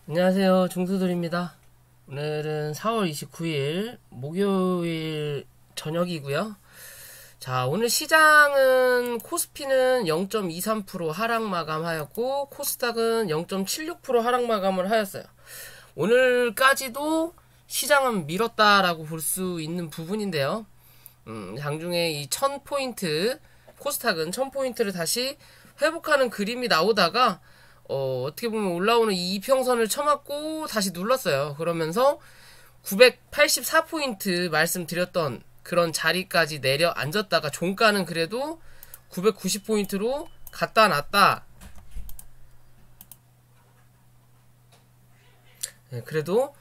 안녕하세요. 중수들입니다. 오늘은 4월 29일 목요일 저녁이고요. 자, 오늘 시장은 코스피는 0.23% 하락 마감하였고 코스닥은 0.76% 하락 마감을 하였어요. 오늘까지도 시장은 밀었다라고 볼 수 있는 부분인데요. 장중에 이 1000포인트 코스닥은 1000포인트를 다시 회복하는 그림이 나오다가 어떻게 보면 올라오는 이 이평선을 쳐맞고 다시 눌렀어요. 그러면서 984포인트 말씀드렸던 그런 자리까지 내려 앉았다가 종가는 그래도 990포인트로 갔다 놨다. 네, 그래도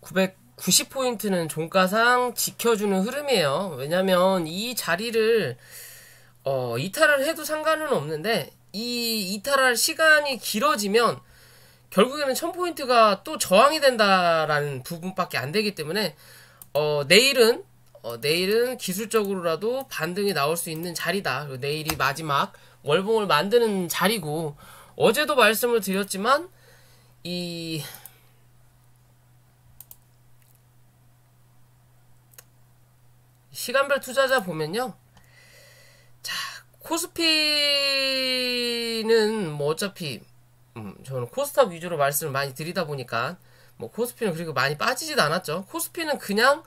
990포인트는 종가상 지켜주는 흐름이에요. 왜냐면 이 자리를 이탈을 해도 상관은 없는데 이 이탈할 시간이 길어지면 결국에는 1000포인트가 또 저항이 된다라는 부분밖에 안 되기 때문에 내일은 기술적으로라도 반등이 나올 수 있는 자리다. 내일이 마지막 월봉을 만드는 자리고, 어제도 말씀을 드렸지만 이 시간별 투자자 보면요, 코스피는 뭐 어차피 저는 코스닥 위주로 말씀을 많이 드리다 보니까 뭐 코스피는 그렇게 많이 빠지지도 않았죠. 코스피는 그냥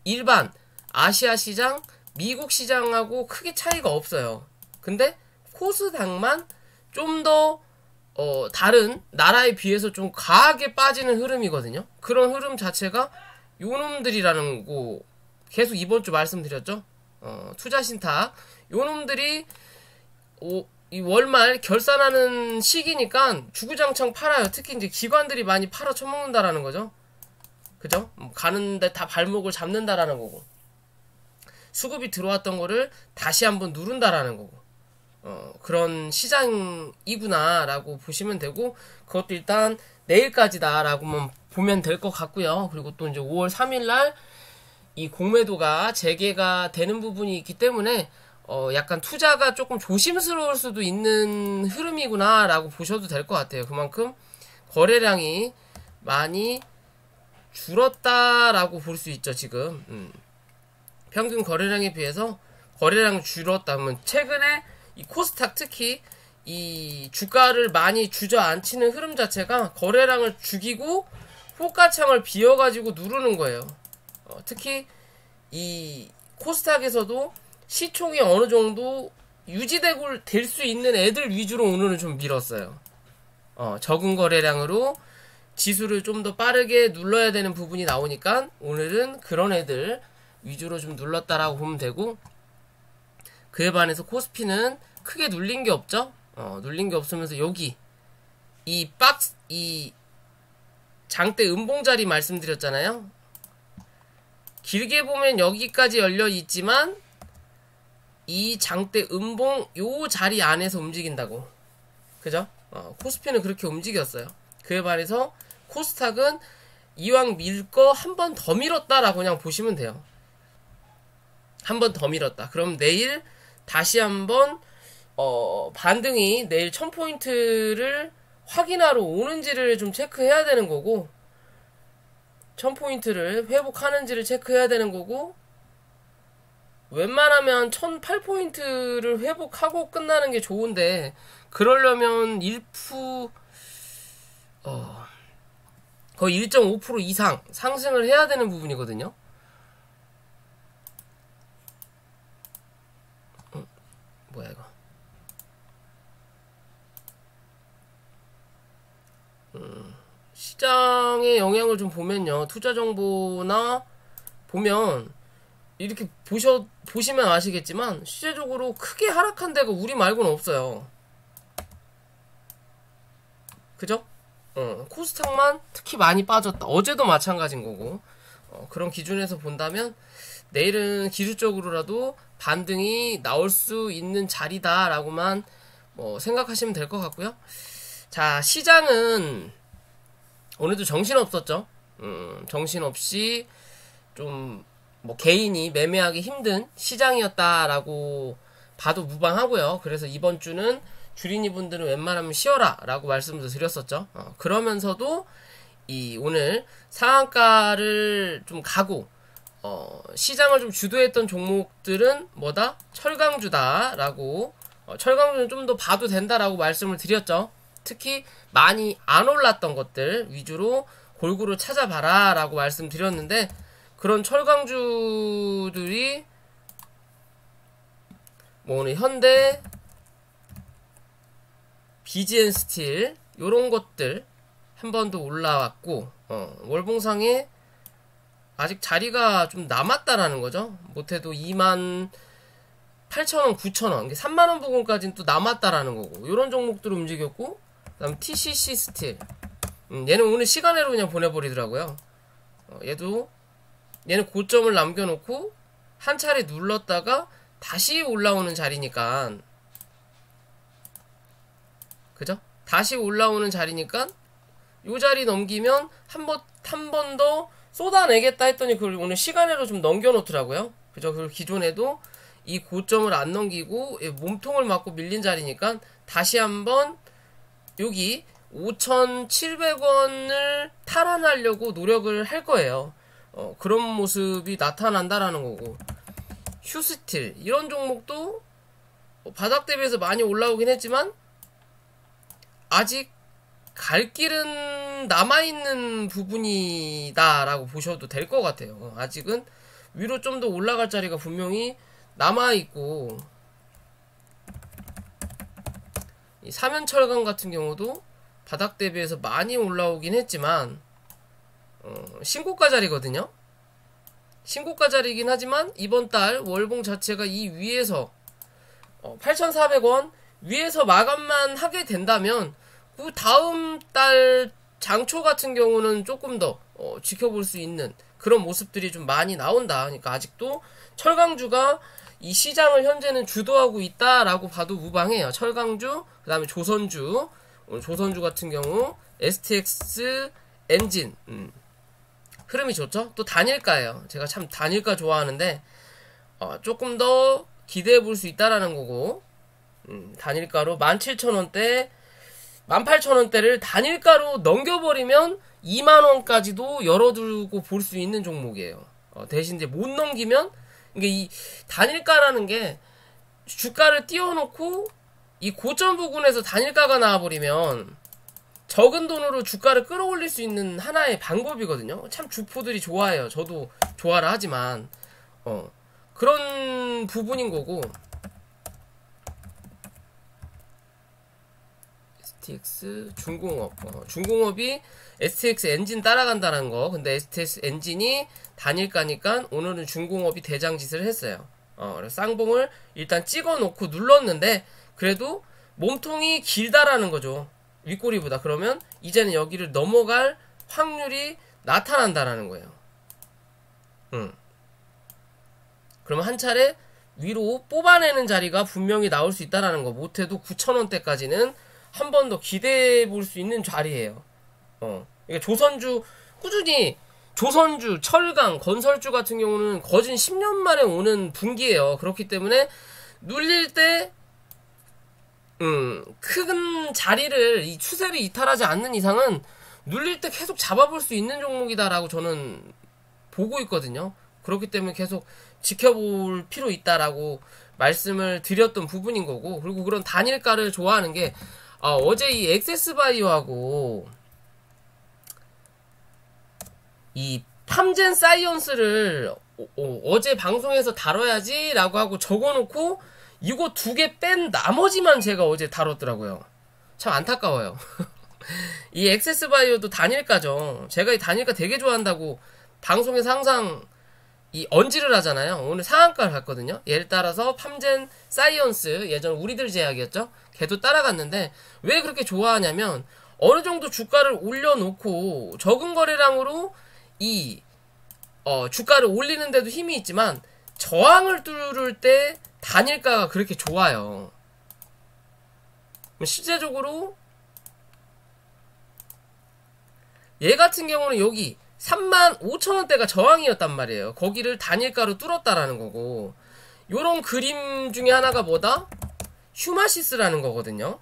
일반 아시아 시장, 미국 시장하고 크게 차이가 없어요. 근데 코스닥만 좀 더 다른 나라에 비해서 좀 과하게 빠지는 흐름이거든요. 그런 흐름 자체가 요놈들이라는 거 계속 이번 주 말씀드렸죠. 투자 신탁 요놈들이 이 월말 결산하는 시기니까 주구장창 팔아요. 특히 이제 기관들이 많이 팔아 처먹는다라는 거죠. 그죠? 가는데 다 발목을 잡는다라는 거고, 수급이 들어왔던 거를 다시 한번 누른다라는 거고, 그런 시장이구나라고 보시면 되고, 그것도 일단 내일까지다라고만 보면 될 것 같고요. 그리고 또 이제 5월 3일날 이 공매도가 재개가 되는 부분이 있기 때문에 약간 투자가 조금 조심스러울 수도 있는 흐름이구나라고 보셔도 될 것 같아요. 그만큼 거래량이 많이 줄었다라고 볼 수 있죠, 지금. 평균 거래량에 비해서 거래량이 줄었다면, 최근에 이 코스닥 특히 이 주가를 많이 주저앉히는 흐름 자체가 거래량을 죽이고 호가창을 비워가지고 누르는 거예요. 특히 이 코스닥에서도 시총이 어느 정도 유지되고 될 수 있는 애들 위주로 오늘은 좀 밀었어요. 적은 거래량으로 지수를 좀 더 빠르게 눌러야 되는 부분이 나오니까 오늘은 그런 애들 위주로 좀 눌렀다라고 보면 되고, 그에 반해서 코스피는 크게 눌린 게 없죠. 눌린 게 없으면서 여기 이 장대 음봉자리 말씀드렸잖아요. 길게 보면 여기까지 열려 있지만 이 장대 음봉 요 자리 안에서 움직인다고. 그죠? 코스피는 그렇게 움직였어요. 그에 반해서 코스닥은 이왕 밀 거 한 번 더 밀었다라고 그냥 보시면 돼요. 한 번 더 밀었다. 그럼 내일 다시 한번 반등이 내일 1000포인트를 확인하러 오는지를 좀 체크해야 되는 거고, 1000포인트를 회복하는지를 체크해야 되는 거고, 웬만하면 1008포인트를 회복하고 끝나는 게 좋은데, 그러려면 거의 1.5% 이상 상승을 해야 되는 부분이거든요. 뭐야 이거. 시장의 영향을 좀 보면요, 투자 정보나 보면 이렇게 보시면 아시겠지만 시세적으로 크게 하락한 데가 우리 말고는 없어요. 그죠? 코스닥만 특히 많이 빠졌다. 어제도 마찬가지인 거고, 그런 기준에서 본다면 내일은 기술적으로라도 반등이 나올 수 있는 자리다라고만 생각하시면 될 것 같고요. 자, 시장은 오늘도 정신없었죠. 정신없이 좀 개인이 매매하기 힘든 시장이었다라고 봐도 무방하고요. 그래서 이번 주는 주린이 분들은 웬만하면 쉬어라 라고 말씀도 드렸었죠. 그러면서도 이 오늘 상한가를 좀 가고 시장을 좀 주도했던 종목들은 뭐다? 철강주다라고 철강주는 좀 더 봐도 된다라고 말씀을 드렸죠. 특히 많이 안 올랐던 것들 위주로 골고루 찾아봐라 라고 말씀드렸는데, 그런 철강주들이 뭐 오늘 현대, BGN 스틸 요런 것들 한 번 더 올라왔고, 월봉상에 아직 자리가 좀 남았다라는 거죠. 못해도 28,000원, 9,000원, 3만원 부근까지는 또 남았다라는 거고, 요런 종목들 움직였고, 그 다음 TCC 스틸, 얘는 오늘 시간으로 그냥 보내버리더라고요. 얘는 고점을 남겨놓고 한 차례 눌렀다가 다시 올라오는 자리니까, 그죠? 다시 올라오는 자리니까 요 자리 넘기면 한 번 더 쏟아내겠다 했더니 그걸 오늘 시간으로 좀 넘겨놓더라고요. 그죠? 그리고 기존에도 이 고점을 안 넘기고 몸통을 맞고 밀린 자리니까 다시 한번 여기 5,700원을 탈환하려고 노력을 할 거예요. 그런 모습이 나타난다라는 거고, 휴스틸 이런 종목도 바닥 대비해서 많이 올라오긴 했지만 아직 갈 길은 남아있는 부분이다라고 보셔도 될 것 같아요. 아직은 위로 좀 더 올라갈 자리가 분명히 남아있고, 이 사면철강 같은 경우도 바닥 대비해서 많이 올라오긴 했지만 신고가 자리거든요. 신고가 자리이긴 하지만 이번 달 월봉 자체가 이 위에서 8,400원 위에서 마감만 하게 된다면 그 다음 달 장초 같은 경우는 조금 더 지켜볼 수 있는 그런 모습들이 좀 많이 나온다. 그러니까 아직도 철강주가 이 시장을 현재는 주도하고 있다라고 봐도 무방해요. 철강주, 그 다음에 조선주, 오늘 조선주 같은 경우 STX 엔진 흐름이 좋죠. 또 단일가예요. 제가 참 단일가 좋아하는데 조금 더 기대해 볼 수 있다라는 거고, 단일가로 17,000원대 18,000원대를 단일가로 넘겨버리면 2만원까지도 열어두고 볼 수 있는 종목이에요. 대신 이제 못 넘기면, 이게 이 단일가라는 게 주가를 띄워놓고 이 고점 부근에서 단일가가 나와버리면 적은 돈으로 주가를 끌어올릴 수 있는 하나의 방법이거든요. 참 주포들이 좋아해요. 저도 좋아라 하지만 그런 부분인 거고, STX 중공업, 중공업이 STX 엔진 따라간다는 거. 근데 STX 엔진이 단일가니까 오늘은 중공업이 대장짓을 했어요. 그래서 쌍봉을 일단 찍어놓고 눌렀는데 그래도 몸통이 길다라는 거죠. 윗꼬리보다. 그러면 이제는 여기를 넘어갈 확률이 나타난다라는 거예요. 그러면 한 차례 위로 뽑아내는 자리가 분명히 나올 수 있다라는 거. 못해도 9,000원대까지는 한 번 더 기대해 볼 수 있는 자리예요. 그러니까 조선주 꾸준히, 조선주, 철강, 건설주 같은 경우는 거진 10년 만에 오는 분기예요. 그렇기 때문에 눌릴 때 큰 자리를, 이 추세를 이탈하지 않는 이상은 눌릴 때 계속 잡아볼 수 있는 종목이다라고 저는 보고 있거든요. 그렇기 때문에 계속 지켜볼 필요 있다라고 말씀을 드렸던 부분인 거고, 그리고 그런 단일가를 좋아하는 게 어제 이 액세스바이오하고 이 팜젠 사이언스를 어제 방송에서 다뤄야지 라고 하고 적어놓고 이거 두 개 뺀 나머지만 제가 어제 다뤘더라고요. 참 안타까워요. 이 액세스바이오도 단일가죠. 제가 이 단일가 되게 좋아한다고 방송에서 항상 이 언지를 하잖아요. 오늘 상한가를 갔거든요. 예를 따라서 팜젠 사이언스, 예전 우리들 제약이었죠. 걔도 따라갔는데 왜 그렇게 좋아하냐면 어느 정도 주가를 올려놓고 적은 거래량으로 이 주가를 올리는데도 힘이 있지만 저항을 뚫을 때 단일가가 그렇게 좋아요. 실제적으로 얘 같은 경우는 여기 35,000원대가 저항이었단 말이에요. 거기를 단일가로 뚫었다라는 거고, 요런 그림 중에 하나가 뭐다? 휴마시스라는 거거든요.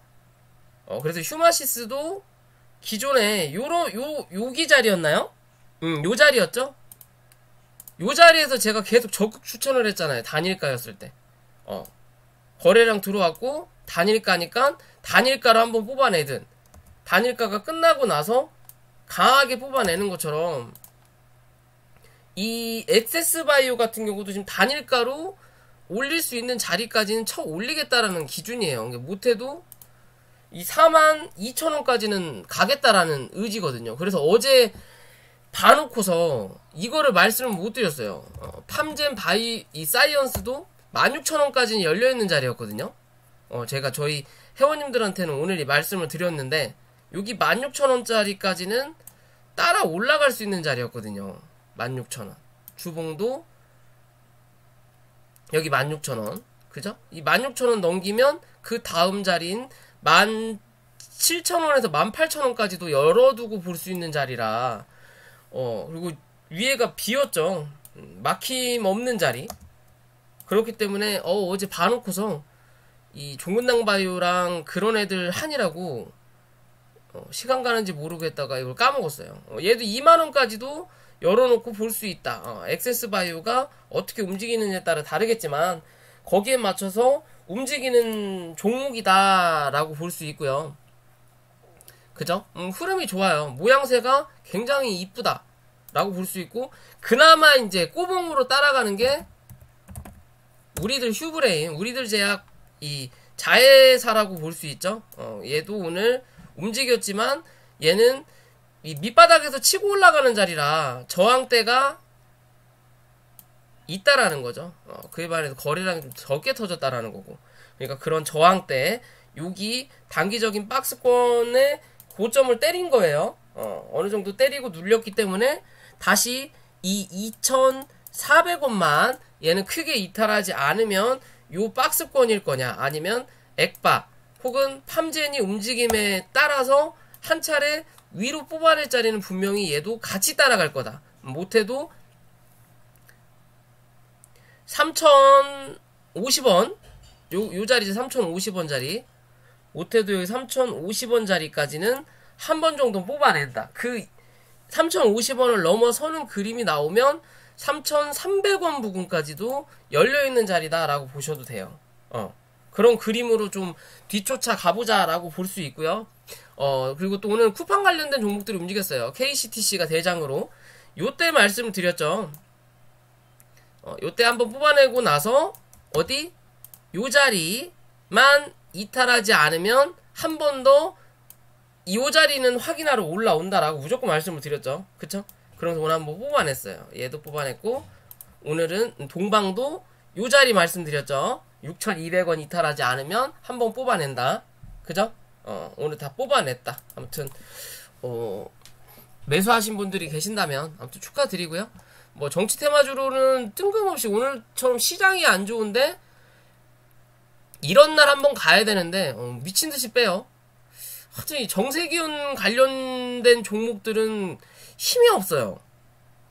그래서 휴마시스도 기존에 여기 자리였나요? 요 자리였죠? 요 자리에서 제가 계속 적극 추천을 했잖아요. 단일가였을 때. 거래량 들어왔고, 단일가니까, 단일가로 한번 뽑아내든, 단일가가 끝나고 나서 강하게 뽑아내는 것처럼, 이 액세스바이오 같은 경우도 지금 단일가로 올릴 수 있는 자리까지는 쳐 올리겠다라는 기준이에요. 못해도 이 42,000원까지는 가겠다라는 의지거든요. 그래서 어제 봐놓고서 이거를 말씀을 못 드렸어요. 팜젠 바이 이 사이언스도 16,000원까지는 열려있는 자리였거든요. 제가 저희 회원님들한테는 오늘 이 말씀을 드렸는데 여기 16,000원짜리까지는 따라 올라갈 수 있는 자리였거든요. 16,000원. 주봉도 여기 16,000원. 그죠? 이 16,000원 넘기면 그 다음 자리인 17,000원에서 18,000원까지도 열어두고 볼 수 있는 자리라. 그리고 위에가 비었죠. 막힘 없는 자리. 그렇기 때문에 어제 봐놓고서 이 종근당 바이오랑 그런 애들 한이라고 시간 가는지 모르겠다가 이걸 까먹었어요. 얘도 2만원까지도 열어놓고 볼 수 있다. 액세스 바이오가 어떻게 움직이느냐에 따라 다르겠지만 거기에 맞춰서 움직이는 종목이다 라고 볼 수 있고요. 그죠? 흐름이 좋아요. 모양새가 굉장히 이쁘다 라고 볼 수 있고, 그나마 이제 꼬봉으로 따라가는 게 우리들 휴브레인, 우리들 제약 이 자회사라고 볼 수 있죠. 얘도 오늘 움직였지만 얘는 이 밑바닥에서 치고 올라가는 자리라 저항대가 있다라는 거죠. 그에 반해서 거래량이 좀 적게 터졌다라는 거고. 그러니까 그런 저항대, 여기 단기적인 박스권의 고점을 때린 거예요. 어느 정도 때리고 눌렸기 때문에 다시 이 2,400원만 얘는 크게 이탈하지 않으면 요 박스권일 거냐, 아니면 액바 혹은 팜젠이 움직임에 따라서 한 차례 위로 뽑아낼 자리는 분명히 얘도 같이 따라갈 거다. 못해도 3,050원 요 자리죠. 3,050원 자리. 못해도 여기 3,050원 자리까지는 한 번 정도 뽑아낸다. 그 3,050원을 넘어서는 그림이 나오면 3,300원 부근까지도 열려있는 자리다라고 보셔도 돼요. 그런 그림으로 좀 뒤쫓아 가보자라고 볼 수 있고요. 그리고 또 오늘 쿠팡 관련된 종목들이 움직였어요. KCTC가 대장으로. 요때 말씀을 드렸죠. 요때 한번 뽑아내고 나서 어디? 요 자리만 이탈하지 않으면 한 번 더 요 자리는 확인하러 올라온다라고 무조건 말씀을 드렸죠. 그쵸? 그래서 오늘 한번 뽑아냈어요. 얘도 뽑아냈고, 오늘은 동방도 요 자리 말씀드렸죠. 6,200원 이탈하지 않으면 한번 뽑아낸다. 그죠? 오늘 다 뽑아냈다. 아무튼 매수하신 분들이 계신다면 아무튼 축하드리고요. 뭐 정치 테마주로는 뜬금없이 오늘처럼 시장이 안 좋은데 이런 날 한번 가야 되는데 미친듯이 빼요. 하여튼 정세기운 관련된 종목들은 힘이 없어요.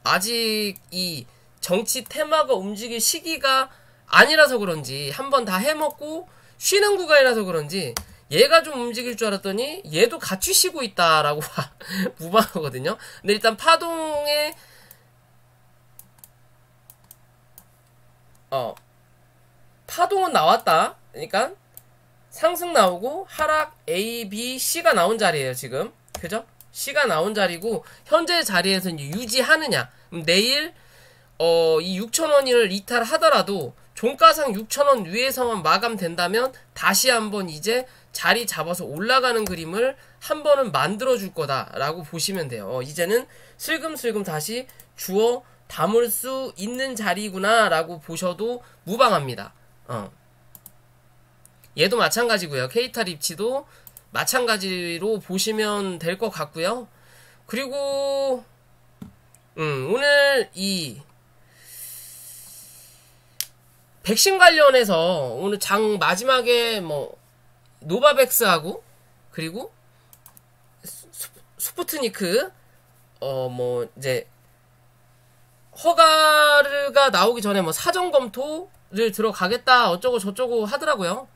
아직 이 정치 테마가 움직일 시기가 아니라서 그런지, 한번 다 해먹고 쉬는 구간이라서 그런지 얘가 좀 움직일 줄 알았더니 얘도 같이 쉬고 있다라고 무방하거든요. 근데 일단 파동에 파동은 나왔다. 그러니까 상승 나오고 하락 A, B, C가 나온 자리예요 지금. 그죠? C가 나온 자리고 현재 자리에서 이제 유지하느냐. 내일 이 6,000원을 이탈하더라도 종가상 6,000원 위에서만 마감된다면 다시 한번 이제 자리 잡아서 올라가는 그림을 한 번은 만들어줄 거다라고 보시면 돼요. 이제는 슬금슬금 다시 주워 담을 수 있는 자리구나 라고 보셔도 무방합니다. 얘도 마찬가지고요. 케이탈 입치도 마찬가지로 보시면 될 것 같고요. 그리고 오늘 이 백신 관련해서 오늘 장 마지막에 뭐 노바백스하고 그리고 스푸트니크 뭐 이제 허가가 나오기 전에 뭐 사전 검토를 들어가겠다 어쩌고 저쩌고 하더라고요.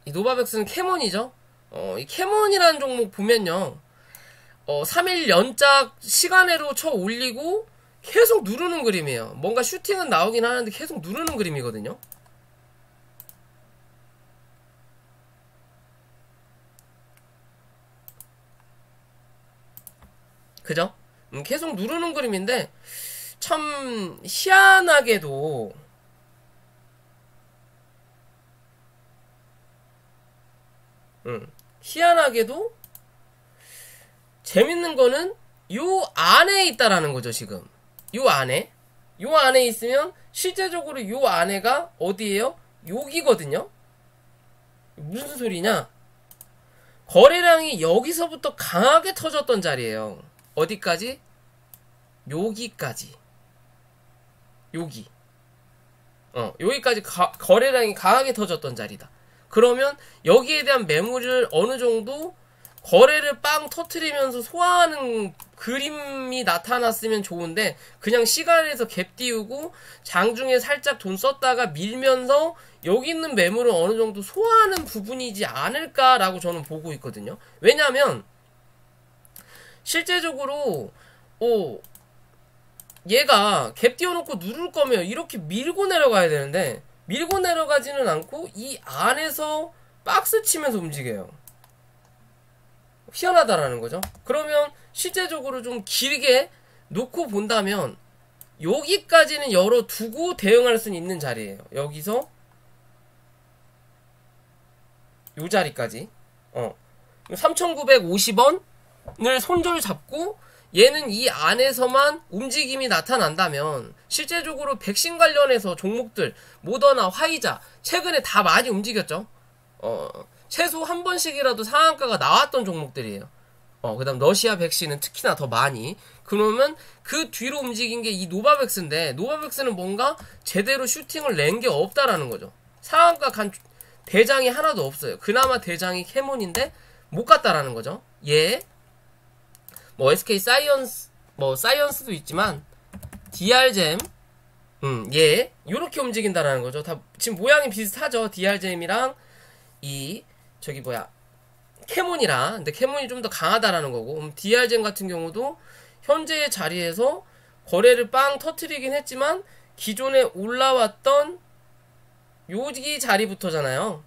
이 노바백스는 캐몬이죠. 이 캐몬이라는 종목 보면요. 3일 연작 시간으로 쳐 올리고 계속 누르는 그림이에요. 뭔가 슈팅은 나오긴 하는데 계속 누르는 그림이거든요. 그죠? 계속 누르는 그림인데 참 희한하게도 희한하게도 재밌는 거는 요 안에 있다라는 거죠. 지금 요 안에 있으면 실제적으로 요 안에가 어디예요? 여기거든요. 무슨 소리냐? 거래량이 여기서부터 강하게 터졌던 자리예요. 어디까지? 여기까지. 여기까지 거래량이 강하게 터졌던 자리다. 그러면 여기에 대한 매물을 어느 정도 거래를 빵 터트리면서 소화하는 그림이 나타났으면 좋은데 그냥 시간에서 갭 띄우고 장중에 살짝 돈 썼다가 밀면서 여기 있는 매물을 어느 정도 소화하는 부분이지 않을까라고 저는 보고 있거든요. 왜냐면 실제적으로 얘가 갭 띄워놓고 누를 거면 이렇게 밀고 내려가야 되는데 밀고 내려가지는 않고 이 안에서 박스 치면서 움직여요. 희한하다라는 거죠. 그러면 실제적으로 좀 길게 놓고 본다면 여기까지는 열어두고 대응할 수 있는 자리예요. 여기서 요 자리까지 3,950원을 손절 잡고 얘는 이 안에서만 움직임이 나타난다면 실제적으로 백신 관련해서 종목들 모더나, 화이자 최근에 다 많이 움직였죠. 최소 한 번씩이라도 상한가가 나왔던 종목들이에요. 그 다음 러시아 백신은 특히나 더 많이. 그러면 그 뒤로 움직인 게 이 노바백스인데 노바백스는 뭔가 제대로 슈팅을 낸 게 없다라는 거죠. 상한가 간 대장이 하나도 없어요. 그나마 대장이 캐몬인데 못 갔다라는 거죠. SK 사이언스, 사이언스도 있지만 DR잼 요렇게 움직인다라는 거죠. 다 지금 모양이 비슷하죠. DR잼이랑 캐몬이랑. 근데 캐몬이 좀 더 강하다라는 거고, DR잼 같은 경우도 현재의 자리에서 거래를 빵 터트리긴 했지만 기존에 올라왔던 여기 자리부터잖아요.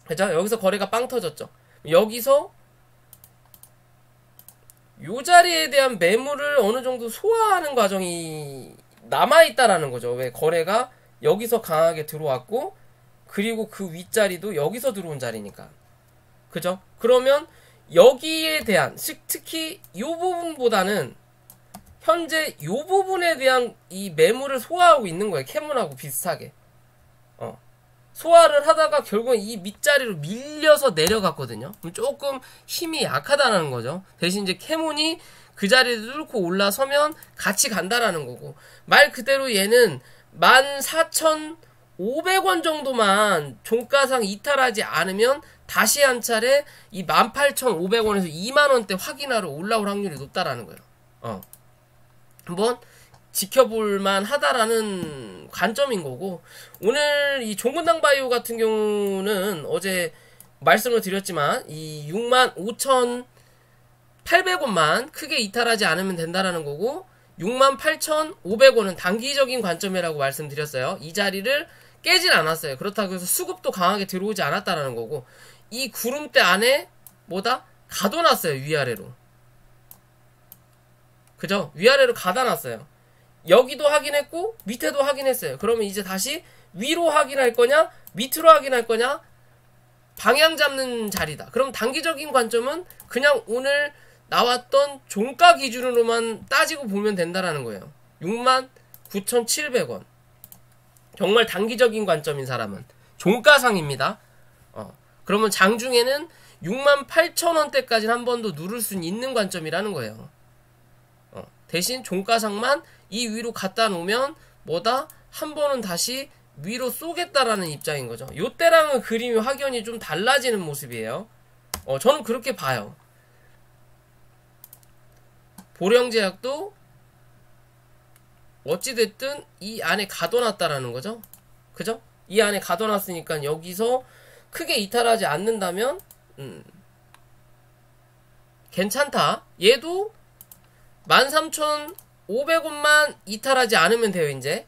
그죠? 여기서 거래가 빵 터졌죠. 여기서 요 자리에 대한 매물을 어느 정도 소화하는 과정이 남아있다라는 거죠. 왜? 거래가 여기서 강하게 들어왔고 그리고 그 윗자리도 여기서 들어온 자리니까. 그죠? 그러면 여기에 대한, 특히 요 부분보다는 현재 요 부분에 대한 이 매물을 소화하고 있는 거예요. 캐몬하고 비슷하게. 소화를 하다가 결국은 이 밑자리로 밀려서 내려갔거든요. 그럼 조금 힘이 약하다는 거죠. 대신 이제 캐몬이 그 자리를 뚫고 올라서면 같이 간다라는 거고, 말 그대로 얘는 14,500원 정도만 종가상 이탈하지 않으면 다시 한 차례 이 18,500원에서 2만원대 확인하러 올라올 확률이 높다라는 거예요. 한번 지켜볼만 하다라는 관점인 거고, 오늘 이 종근당 바이오 같은 경우는 어제 말씀을 드렸지만 이 65,800원만 크게 이탈하지 않으면 된다라는 거고, 68,500원은 단기적인 관점이라고 말씀드렸어요. 이 자리를 깨질 않았어요. 그렇다고 해서 수급도 강하게 들어오지 않았다라는 거고, 이 구름대 안에 가둬놨어요. 위아래로. 그죠? 위아래로 가다놨어요. 여기도 확인했고 밑에도 확인했어요. 그러면 이제 다시 위로 확인할 거냐 밑으로 확인할 거냐 방향 잡는 자리다. 그럼 단기적인 관점은 그냥 오늘 나왔던 종가 기준으로만 따지고 보면 된다라는 거예요. 69,700원. 정말 단기적인 관점인 사람은 종가상입니다. 그러면 장중에는 68,000원대까지는 한 번 더 누를 수 있는 관점이라는 거예요. 대신 종가상만 이 위로 갖다 놓으면 한 번은 다시 위로 쏘겠다라는 입장인 거죠. 요때랑은 그림이 확연히 좀 달라지는 모습이에요. 저는 그렇게 봐요. 보령제약도 어찌됐든 이 안에 가둬놨다라는 거죠. 그죠? 이 안에 가둬놨으니까 여기서 크게 이탈하지 않는다면 괜찮다. 얘도 13,500원만 이탈하지 않으면 돼요. 이제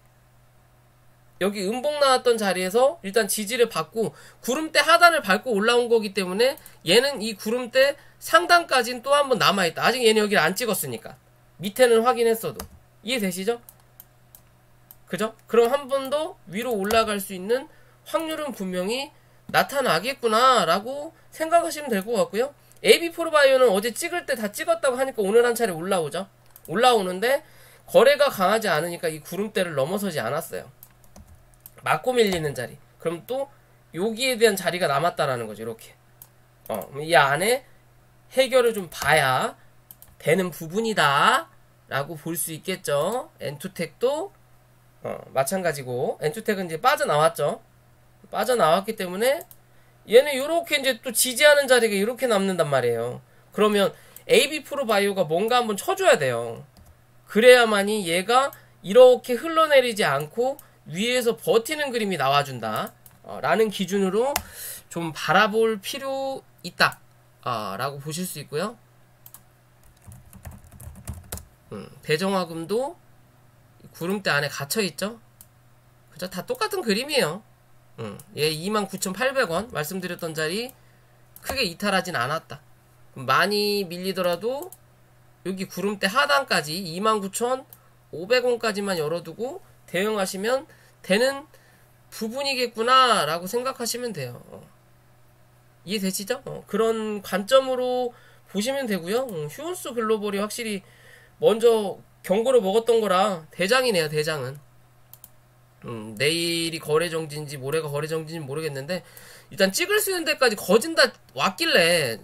여기 음봉 나왔던 자리에서 일단 지지를 받고 구름대 하단을 밟고 올라온 거기 때문에 얘는 이 구름대 상단까지는 또 한 번 남아있다. 아직 얘는 여기를 안 찍었으니까 밑에는 확인했어도 이해되시죠? 그죠? 그럼 한 번 더 위로 올라갈 수 있는 확률은 분명히 나타나겠구나 라고 생각하시면 될 것 같고요. AB4바이오는 어제 찍을 때 다 찍었다고 하니까 오늘 한 차례 올라오죠. 올라오는데 거래가 강하지 않으니까 이 구름대를 넘어서지 않았어요. 맞고 밀리는 자리. 그럼 또 여기에 대한 자리가 남았다라는 거죠. 이렇게 이 안에 해결을 좀 봐야 되는 부분이다 라고 볼 수 있겠죠. 엔투텍도 마찬가지고, 엔투텍은 이제 빠져나왔죠. 빠져나왔기 때문에 얘는 요렇게 이제 또 지지하는 자리가 이렇게 남는단 말이에요. 그러면 AB4바이오가 뭔가 한번 쳐줘야 돼요. 그래야만이 얘가 이렇게 흘러내리지 않고 위에서 버티는 그림이 나와준다 라는 기준으로 좀 바라볼 필요 있다 라고 보실 수 있고요. 대정화금도 구름대 안에 갇혀있죠. 그죠? 다 똑같은 그림이에요. 얘 29,800원 말씀드렸던 자리 크게 이탈하진 않았다. 많이 밀리더라도 여기 구름대 하단까지 29,500원까지만 열어두고 대응하시면 되는 부분이겠구나 라고 생각하시면 돼요. 이해되시죠? 그런 관점으로 보시면 되고요. 휴온스 글로벌이 확실히 먼저 경고를 먹었던 거라 대장이네요. 대장은 내일이 거래 정지인지 모레가 거래 정지인지 모르겠는데 일단 찍을 수 있는 데까지 거진 다 왔길래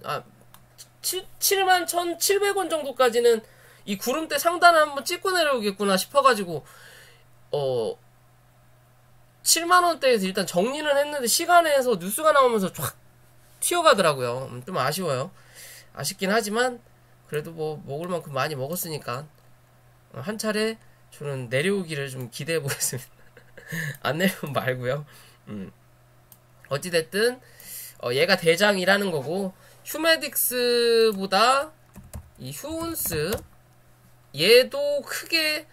71,700원 정도까지는 이 구름대 상단을 한번 찍고 내려오겠구나 싶어가지고 7만원대에서 일단 정리는 했는데 시간에서 뉴스가 나오면서 쫙 튀어가더라고요. 좀 아쉬워요. 아쉽긴 하지만 그래도 뭐 먹을 만큼 많이 먹었으니까 한 차례 저는 내려오기를 좀 기대해 보겠습니다. 안 내려오면 말고요. 어찌됐든 얘가 대장이라는 거고, 휴메딕스보다 이 휴온스 얘도 크게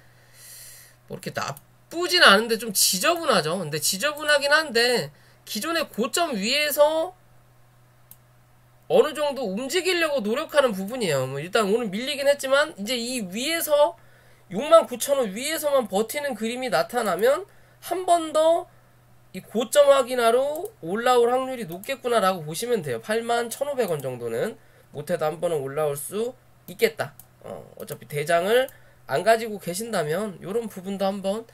뭐 이렇게 나쁘진 않은데 좀 지저분하죠. 근데 지저분하긴 한데 기존의 고점 위에서 어느 정도 움직이려고 노력하는 부분이에요. 뭐 일단 오늘 밀리긴 했지만 이제 이 위에서 69,000원 위에서만 버티는 그림이 나타나면 한 번 더 이 고점 확인하러 올라올 확률이 높겠구나라고 보시면 돼요. 81,500원 정도는 못해도 한 번은 올라올 수 있겠다. 어차피 대장을 안 가지고 계신다면 이런 부분도 한번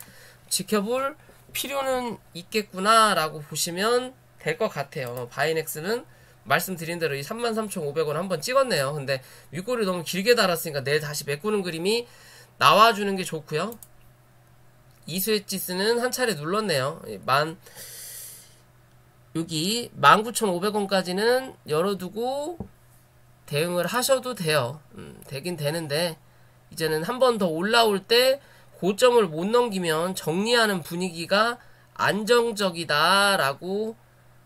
지켜볼 필요는 있겠구나라고 보시면 될 것 같아요. 바이넥스는 말씀드린 대로 이 33,500원 한번 찍었네요. 근데 윗골을 너무 길게 달았으니까 내일 다시 메꾸는 그림이 나와주는 게 좋고요. 이수엣지스는 한 차례 눌렀네요. 여기 19,500원까지는 열어두고 대응을 하셔도 돼요. 되긴 되는데 이제는 한 번 더 올라올 때 고점을 못 넘기면 정리하는 분위기가 안정적이다라고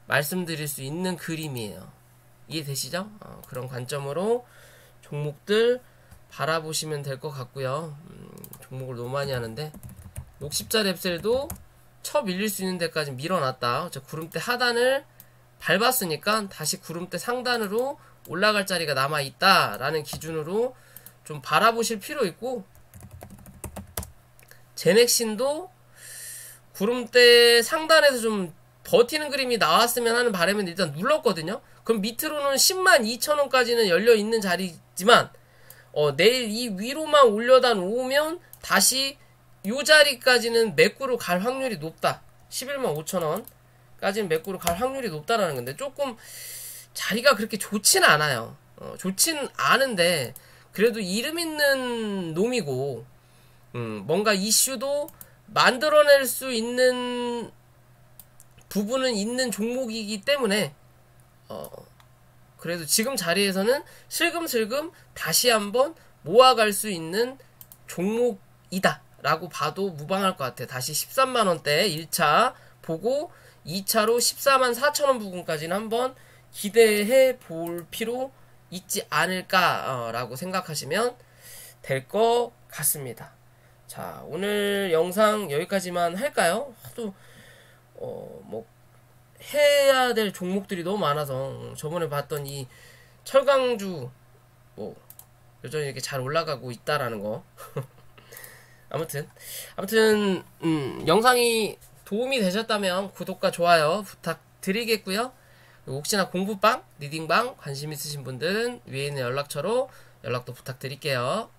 말씀드릴 수 있는 그림이에요. 이해되시죠? 그런 관점으로 종목들 바라보시면 될 것 같고요. 종목을 너무 많이 하는데 60자 랩셀도 쳐 밀릴 수 있는 데까지 밀어놨다. 구름대 하단을 밟았으니까 다시 구름대 상단으로 올라갈 자리가 남아있다 라는 기준으로 좀 바라보실 필요 있고, 제넥신도 구름대 상단에서 좀 버티는 그림이 나왔으면 하는 바람은 일단 눌렀거든요. 그럼 밑으로는 102,000원까지는 열려있는 자리지만 내일 이 위로만 올려다 놓으면 다시 이 자리까지는 매꾸로 갈 확률이 높다. 115,000원까지는 매꾸로 갈 확률이 높다라는 건데 조금 자리가 그렇게 좋진 않아요. 좋진 않은데 그래도 이름 있는 놈이고 뭔가 이슈도 만들어낼 수 있는 부분은 있는 종목이기 때문에 그래도 지금 자리에서는 슬금슬금 다시 한번 모아갈 수 있는 종목이다 라고 봐도 무방할 것 같아요. 다시 13만원대 1차 보고 2차로 144,000원 부근까지는 한번 기대해 볼 필요 있지 않을까라고 생각하시면 될 것 같습니다. 자, 오늘 영상 여기까지만 할까요? 하도 뭐 해야 될 종목들이 너무 많아서 저번에 봤던 이 철강주 뭐 여전히 이렇게 잘 올라가고 있다라는 거. 아무튼 영상이 도움이 되셨다면 구독과 좋아요 부탁드리겠고요. 혹시나 공부방, 리딩방 관심 있으신 분들은 위에 있는 연락처로 연락도 부탁드릴게요.